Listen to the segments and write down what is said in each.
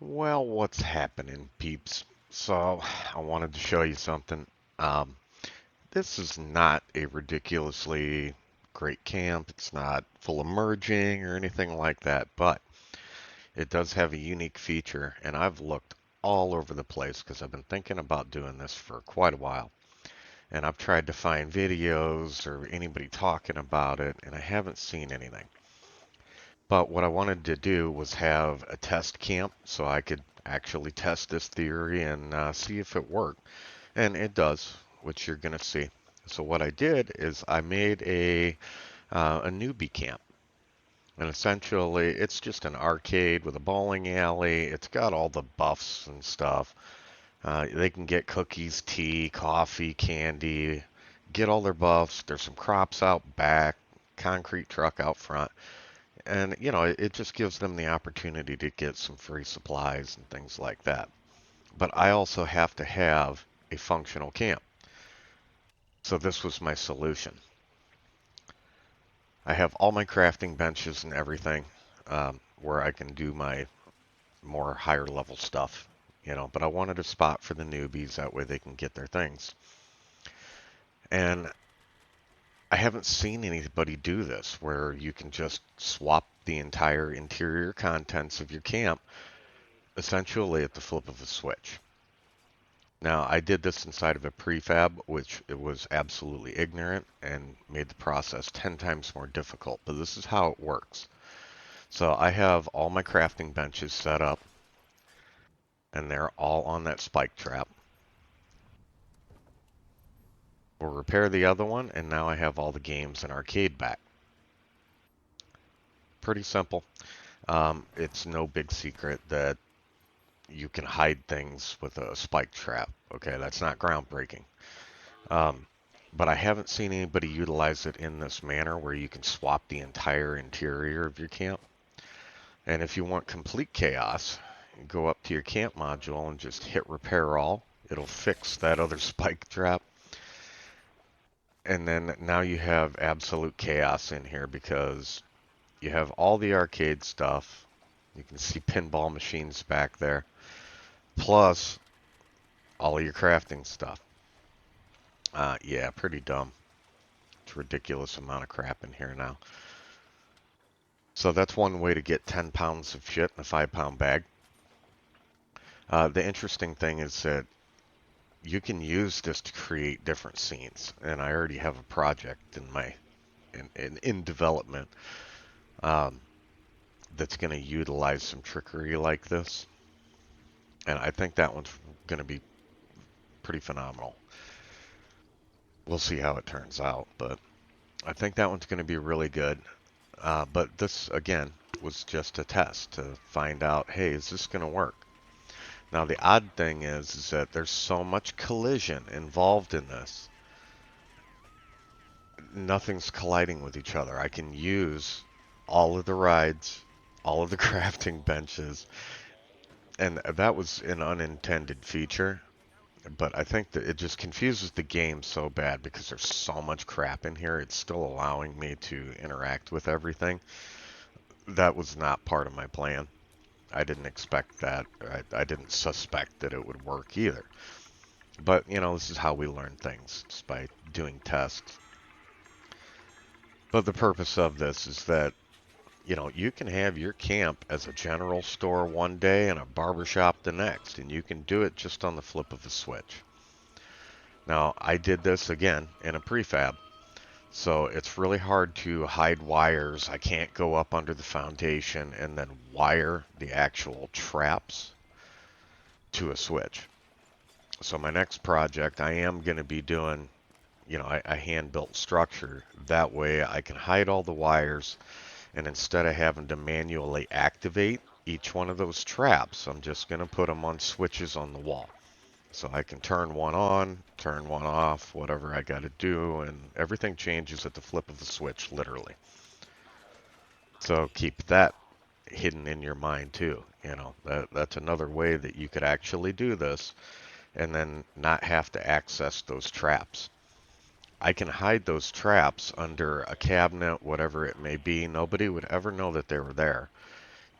Well, what's happening, peeps? So, I wanted to show you something. Um, this is not a ridiculously great camp. It's not full of merging or anything like that, but it does have a unique feature, and I've looked all over the place because I've been thinking about doing this for quite a while. And I've tried to find videos or anybody talking about it, and I haven't seen anything. But what I wanted to do was have a test camp so I could actually test this theory and see if it worked. And it does, which you're going to see. So what I did is I made a newbie camp. And essentially, it's just an arcade with a bowling alley. It's got all the buffs and stuff. They can get cookies, tea, coffee, candy, get all their buffs. There's some crops out back, concrete truck out front. And, it just gives them the opportunity to get some free supplies and things like that. But I also have to have a functional camp. So this was my solution. I have all my crafting benches and everything where I can do my more higher level stuff, but I wanted a spot for the newbies. That way they can get their things. And I haven't seen anybody do this where you can just swap the entire interior contents of your camp essentially at the flip of a switch. Now, I did this inside of a prefab, which it was absolutely ignorant and made the process 10 times more difficult, but this is how it works. So I have all my crafting benches set up, and they're all on that spike trap. We'll repair the other one, and now I have all the games and arcade back. Pretty simple. It's no big secret that you can hide things with a spike trap. Okay, that's not groundbreaking. Um, but I haven't seen anybody utilize it in this manner where you can swap the entire interior of your camp. And if you want complete chaos, you go up to your camp module and just hit repair all. It'll fix that other spike trap. And then now you have absolute chaos in here because you have all the arcade stuff. You can see pinball machines back there, plus all of your crafting stuff. Yeah, pretty dumb. It's a ridiculous amount of crap in here now. So that's one way to get 10 pounds of shit in a 5-pound bag. The interesting thing is that you can use this to create different scenes, and I already have a project in development um, that's going to utilize some trickery like this, and I think that one's going to be pretty phenomenal. We'll see how it turns out, but I think that one's going to be really good. But this again was just a test to find out, hey, is this going to work? Now the odd thing is that there's so much collision involved in this. Nothing's colliding with each other. I can use all of the rides, all of the crafting benches, and that was an unintended feature. But I think that it just confuses the game so bad because there's so much crap in here. It's still allowing me to interact with everything. That was not part of my plan. I didn't expect that. I didn't suspect that it would work either. But, this is how we learn things, just by doing tests. But the purpose of this is that, you can have your camp as a general store one day and a barbershop the next, and you can do it just on the flip of a switch. Now, I did this again in a prefab, so it's really hard to hide wires. I can't go up under the foundation and then wire the actual traps to a switch. So my next project, I am going to be doing, a hand-built structure. That way I can hide all the wires, and instead of having to manually activate each one of those traps, I'm just going to put them on switches on the wall. So I can turn one on, turn one off, whatever I got to do, and everything changes at the flip of the switch, literally. So keep that hidden in your mind too. That's another way that you could actually do this and then not have to access those traps. I can hide those traps under a cabinet, whatever it may be. Nobody would ever know that they were there.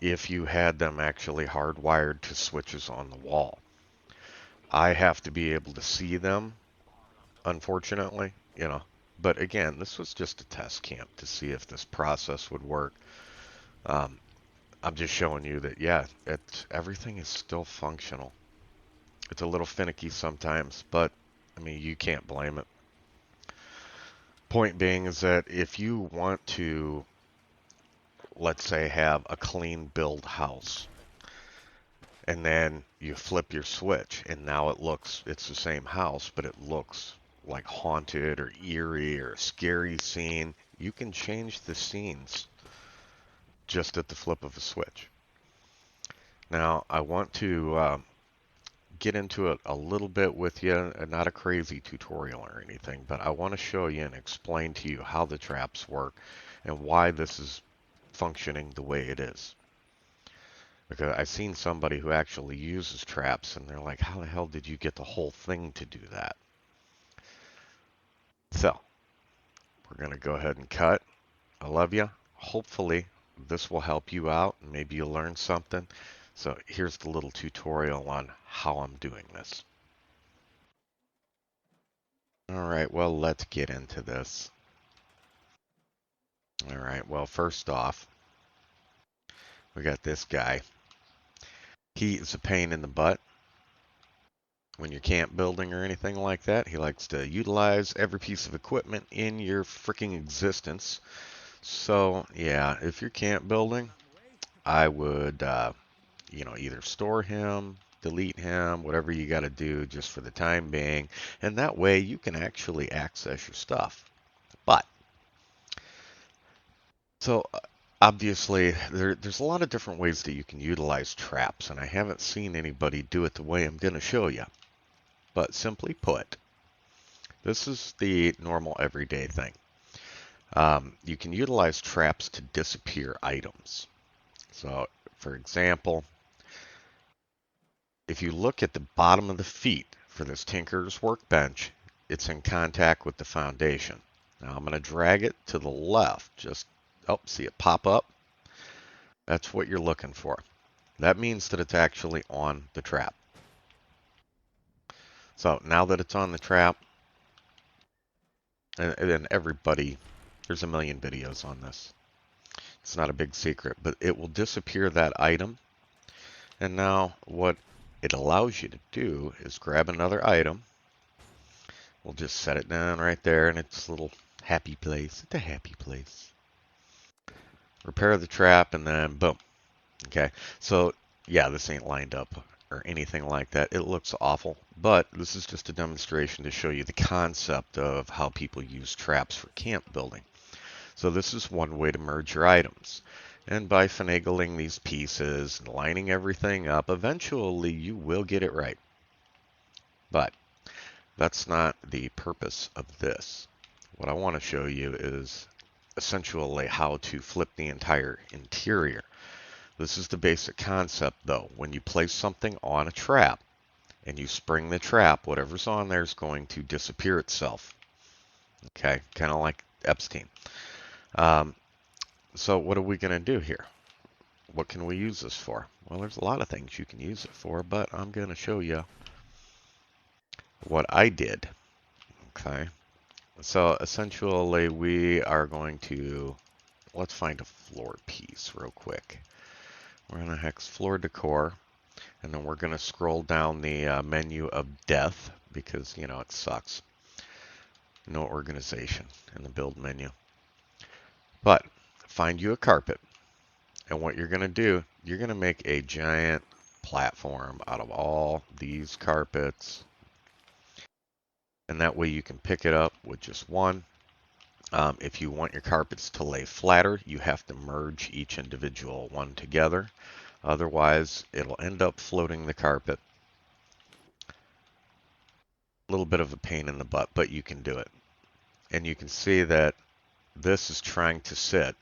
if you had them actually hardwired to switches on the wall. I have to be able to see them, unfortunately, you know. But again, this was just a test camp to see if this process would work. Um, I'm just showing you that, yeah, everything is still functional. It's a little finicky sometimes, but I mean, you can't blame it. Point being is that if you want to, let's say, have a clean build house, and then you flip your switch, and now it's the same house, but it looks like haunted or eerie or a scary scene, you can change the scenes just at the flip of a switch. Now, I want to get into it a little bit with you, not a crazy tutorial or anything, but I want to show you and explain to you how the traps work and why this is functioning the way it is. Because I've seen somebody who actually uses traps and they're like, how the hell did you get the whole thing to do that? So, we're going to go ahead and cut. I love you. Hopefully, this will help you out and maybe you'll learn something. So, here's the little tutorial on how I'm doing this. All right, well, let's get into this. All right, well, first off, we got this guy. He is a pain in the butt when you're camp building or anything like that. He likes to utilize every piece of equipment in your freaking existence. So, yeah, if you're camp building, I would, either store him, delete him, whatever you got to do just for the time being. And that way you can actually access your stuff. But So obviously there's a lot of different ways that you can utilize traps, and I haven't seen anybody do it the way I'm going to show you. But simply put, this is the normal everyday thing. You can utilize traps to disappear items. So, for example, if you look at the bottom of the feet for this Tinker's workbench, it's in contact with the foundation. Now I'm going to drag it to the left. See it pop up? That's what you're looking for. That means that it's actually on the trap. So now that it's on the trap, and everybody, there's a million videos on this. It's not a big secret, but it will disappear that item. And now what it allows you to do is grab another item. We'll just set it down right there in its little happy place. It's a happy place. Repair the trap, and then boom. Okay, so yeah, this ain't lined up or anything like that. It looks awful, but this is just a demonstration to show you the concept of how people use traps for camp building. So this is one way to merge your items. And by finagling these pieces and lining everything up, eventually you will get it right. But that's not the purpose of this. What I want to show you is essentially how to flip the entire interior. This is the basic concept, though. When you place something on a trap and you spring the trap, whatever's on there is going to disappear itself. Okay, kind of like Epstein. So what are we going to do here? What can we use this for? Well, there's a lot of things you can use it for, but I'm going to show you what I did. Okay, so essentially we are going to, let's find a floor piece real quick. We're going to hex floor decor. And then we're going to scroll down the menu of death because, it sucks. No organization in the build menu. But find you a carpet. And what you're going to do, you're going to make a giant platform out of all these carpets. And that way you can pick it up with just one. If you want your carpets to lay flatter, you have to merge each individual one together. Otherwise, it'll end up floating the carpet. A little bit of a pain in the butt, but you can do it. And you can see that this is trying to sit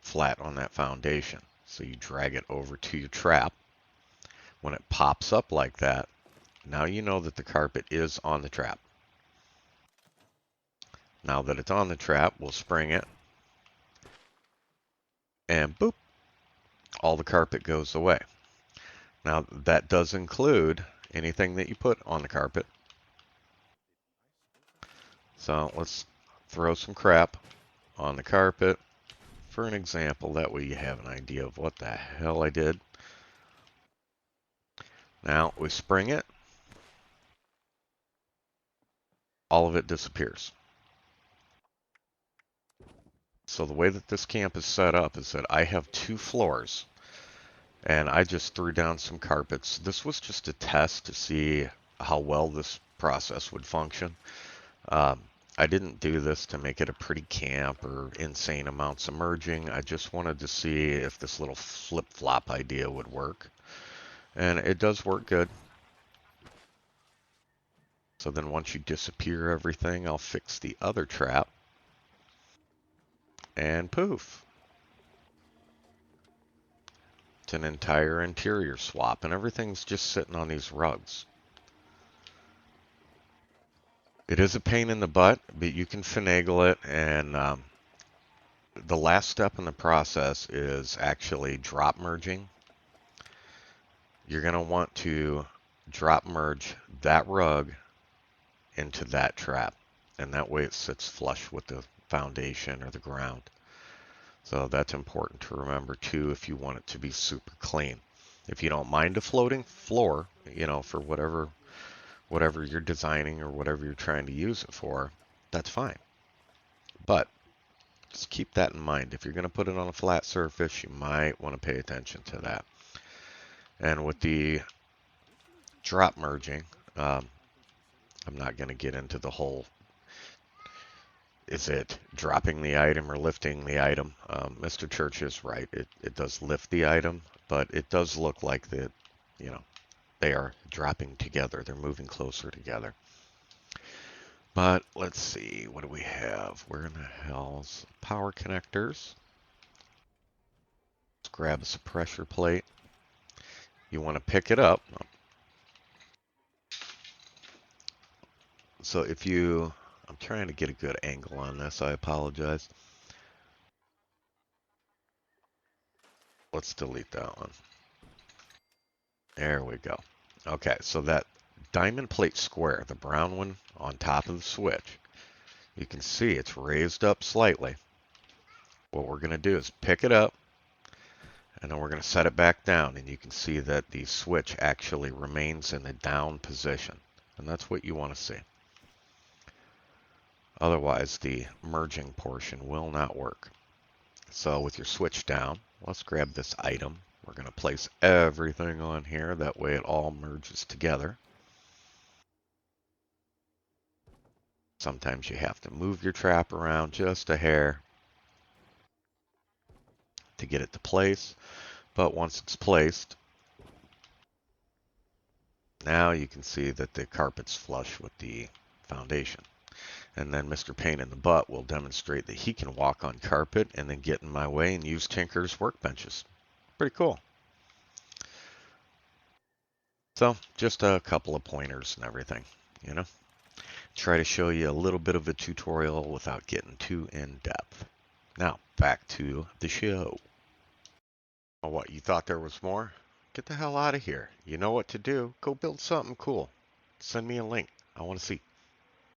flat on that foundation. So you drag it over to your trap. When it pops up like that, now you know that the carpet is on the trap. Now that it's on the trap, we'll spring it. And boop, all the carpet goes away. Now, that does include anything that you put on the carpet. So let's throw some crap on the carpet for an example. That way you have an idea of what the hell I did. Now we spring it. All of it disappears. So the way that this camp is set up is that I have 2 floors, and I just threw down some carpets. This was just a test to see how well this process would function. Um, I didn't do this to make it a pretty camp or insane amounts of merging. I just wanted to see if this little flip-flop idea would work. And it does work good. So then once you disappear everything, I'll fix the other trap. And poof. It's an entire interior swap, and everything's just sitting on these rugs. It is a pain in the butt, but you can finagle it, and the last step in the process is actually drop merging. You're going to want to drop merge that rug into that trap, and that way it sits flush with the foundation or the ground. So that's important to remember too if you want it to be super clean. If you don't mind a floating floor, for whatever you're designing or whatever you're trying to use it for, that's fine. But just keep that in mind. If you're going to put it on a flat surface, you might want to pay attention to that. And with the drop merging, I'm not going to get into the whole, is it dropping the item or lifting the item? Mr. Church is right. It does lift the item, but it does look like that, they are dropping together. They're moving closer together. But let's see, what do we have? Where in the hell's power connectors? Let's grab us a pressure plate. You want to pick it up. So I'm trying to get a good angle on this. I apologize. Let's delete that one. There we go. Okay, so that diamond plate square, the brown one on top of the switch, you can see it's raised up slightly. What we're going to do is pick it up, and then we're going to set it back down, and you can see that the switch actually remains in the down position, and that's what you want to see. Otherwise, the merging portion will not work. So with your switch down, let's grab this item. We're going to place everything on here. That way it all merges together. Sometimes you have to move your trap around just a hair to get it to place. But once it's placed, now you can see that the carpet's flush with the foundation. And then Mr. Pain in the Butt will demonstrate that he can walk on carpet and then get in my way and use Tinker's workbenches. Pretty cool. So just a couple of pointers and everything, Try to show you a little bit of a tutorial without getting too in depth. Now, back to the show. Oh, what, you thought there was more? Get the hell out of here. You know what to do. Go build something cool. Send me a link. I want to see.